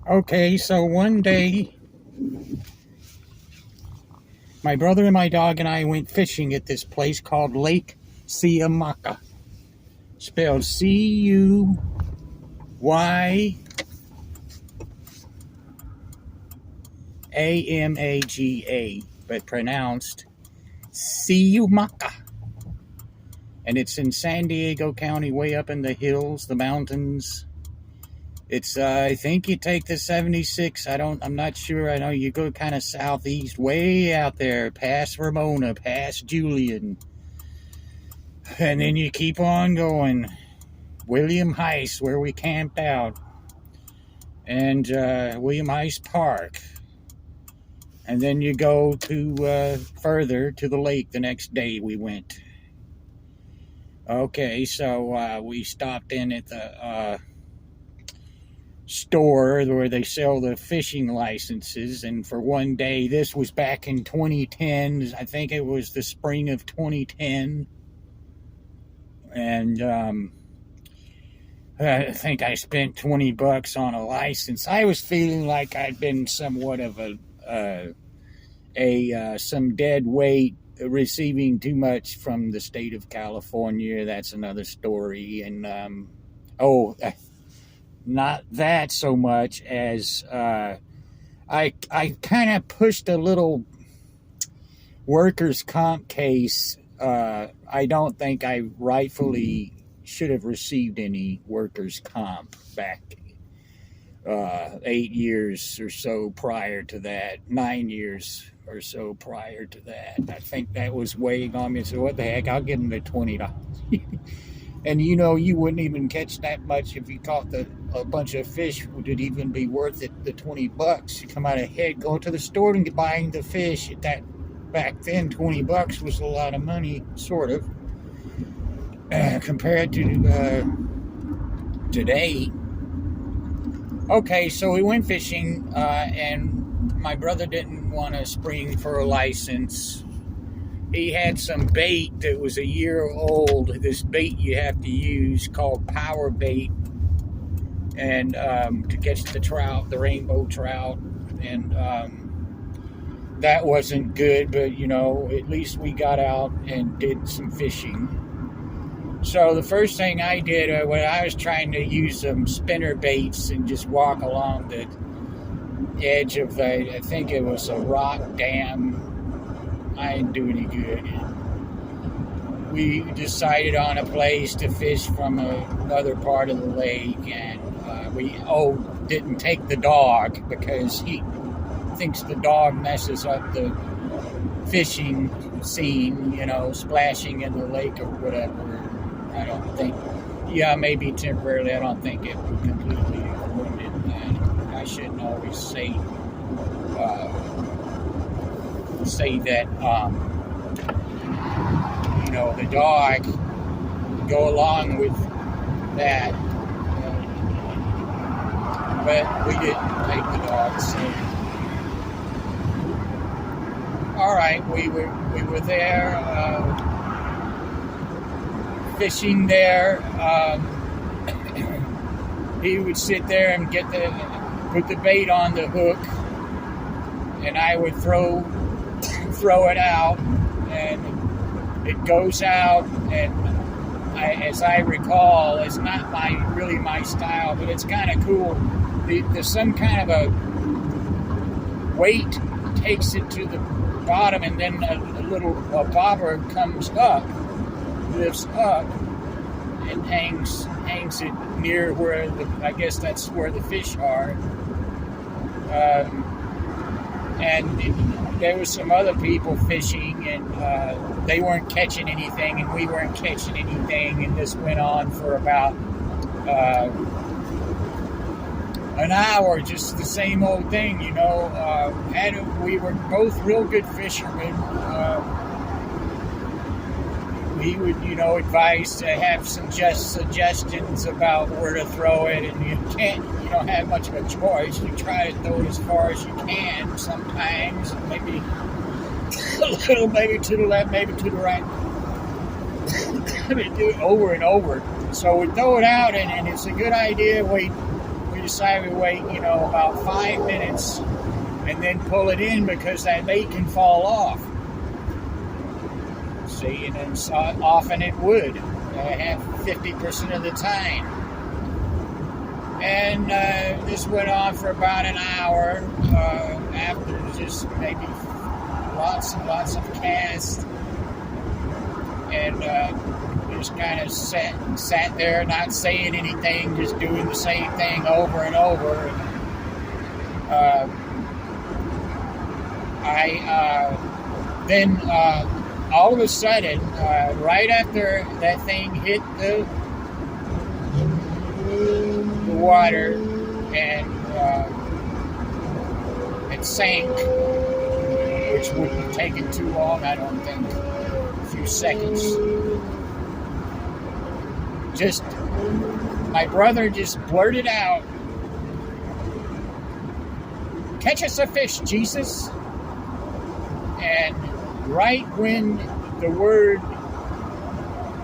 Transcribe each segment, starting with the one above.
Okay, so one day, my brother and my dog and I went fishing at this place called Lake Cuyamaga. Spelled Cuyamaga, but pronounced Cuyamaga. And it's in San Diego County, way up in the hills, the mountains. It's I think you take the 76. I'm not sure. I know you go kind of southeast, way out there, past Ramona, past Julian, and then you keep on going. William Heiss, where we camped out, and William Heiss Park, and then you go to further to the lake. The next day we went. Okay, so we stopped in at the store where they sell the fishing licenses, and for one day, this was back in 2010, I think it was the spring of 2010, and I think I spent $20 on a license. I was feeling like I'd been somewhat of some dead weight, receiving too much from the state of California. That's another story. And not that so much as I kind of pushed a little workers' comp case. I don't think I rightfully should have received any workers' comp back 8 years or so prior to that, 9 years or so prior to that. I think that was weighing on me. So what the heck, I'll give them the $20. And you wouldn't even catch that much if you caught a bunch of fish. Would it even be worth it, the $20? You come out ahead, go to the store and buying the fish. Back then, $20 was a lot of money, sort of, compared to today. Okay, so we went fishing, and my brother didn't want to spring for a license. He had some bait that was a year old, this bait you have to use called power bait, and to catch the trout, the rainbow trout, and that wasn't good, but at least we got out and did some fishing. So the first thing I did when I was trying to use some spinner baits and just walk along the edge of I think it was a rock dam, I didn't do any good. We decided on a place to fish from another part of the lake, and we didn't take the dog because he thinks the dog messes up the fishing scene, splashing in the lake or whatever. I don't think, maybe temporarily. I don't think it would completely ruin it. And I shouldn't always say that, the dog go along with that. But we didn't take the dog, so. All right, we were there, fishing there. He would sit there and put the bait on the hook, and I would throw it out, and it goes out, and as I recall, it's not really my style, but it's kind of cool. There's some kind of a weight takes it to the bottom, and then a little bobber comes up, lifts up, and hangs it near where I guess that's where the fish are. And there was some other people fishing, and they weren't catching anything, and we weren't catching anything, and this went on for about an hour, just the same old thing, we were both real good fishermen. He would, advise to have some suggestions about where to throw it, and you don't have much of a choice. You try to throw it as far as you can sometimes, maybe a little, maybe to the left, maybe to the right. I mean, do it over and over. So we throw it out, and it's a good idea. We decided to wait, about 5 minutes and then pull it in because that bait can fall off. See, and then often it would, half 50% of the time. And this went on for about an hour after just maybe lots and lots of casts, and just kind of sat there not saying anything, just doing the same thing over and over. Then all of a sudden, right after that thing hit the water and it sank, which wouldn't have taken too long, I don't think, a few seconds. My brother just blurted out, "Catch us a fish, Jesus." And right when the word,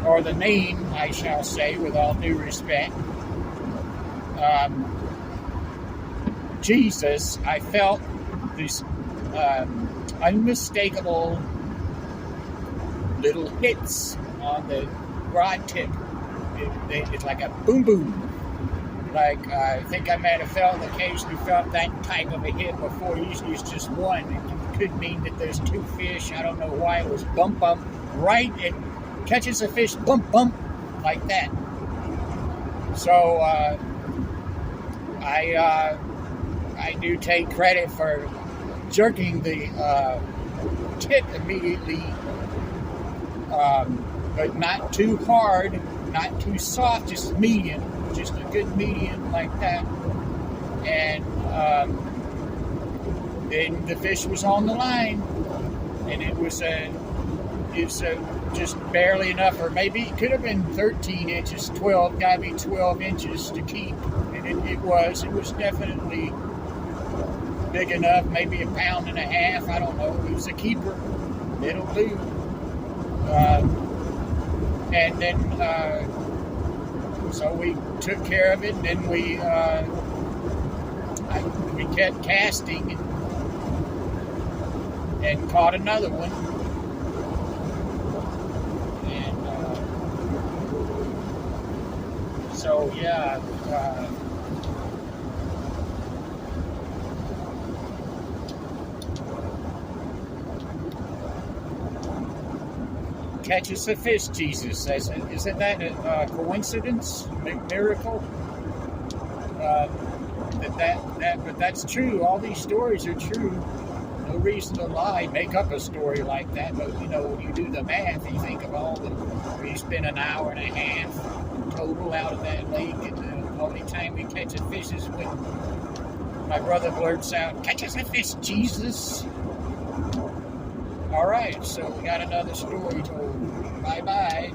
or the name, I shall say, with all due respect, Jesus, I felt this unmistakable little hits on the rod tip. It's like a boom boom. Like, I think I might have occasionally felt that type of a hit before. Usually it's just one. It could mean that there's two fish. I don't know why it was bump bump. Right, it catches a fish, bump bump, like that. So I do take credit for jerking the tip immediately, but not too hard, not too soft, just medium, just a good medium like that. And then the fish was on the line, and it was just barely enough, or maybe it could have been 13 inches, 12, gotta be 12 inches to keep. And it was definitely big enough, maybe 1.5 pounds, I don't know. It was a keeper. It'll do. And then, so we took care of it, and then we kept casting and caught another one. And so, yeah, catch us a fish, Jesus. Isn't that a coincidence? Miracle? But that's true. All these stories are true. No reason to lie, make up a story like that. But when you do the math, you think of we spent an hour and a half total out of that lake, and the only time we catch a fish is when my brother blurts out, "Catch us a fish, Jesus." All right, so we got another story told. Bye-bye.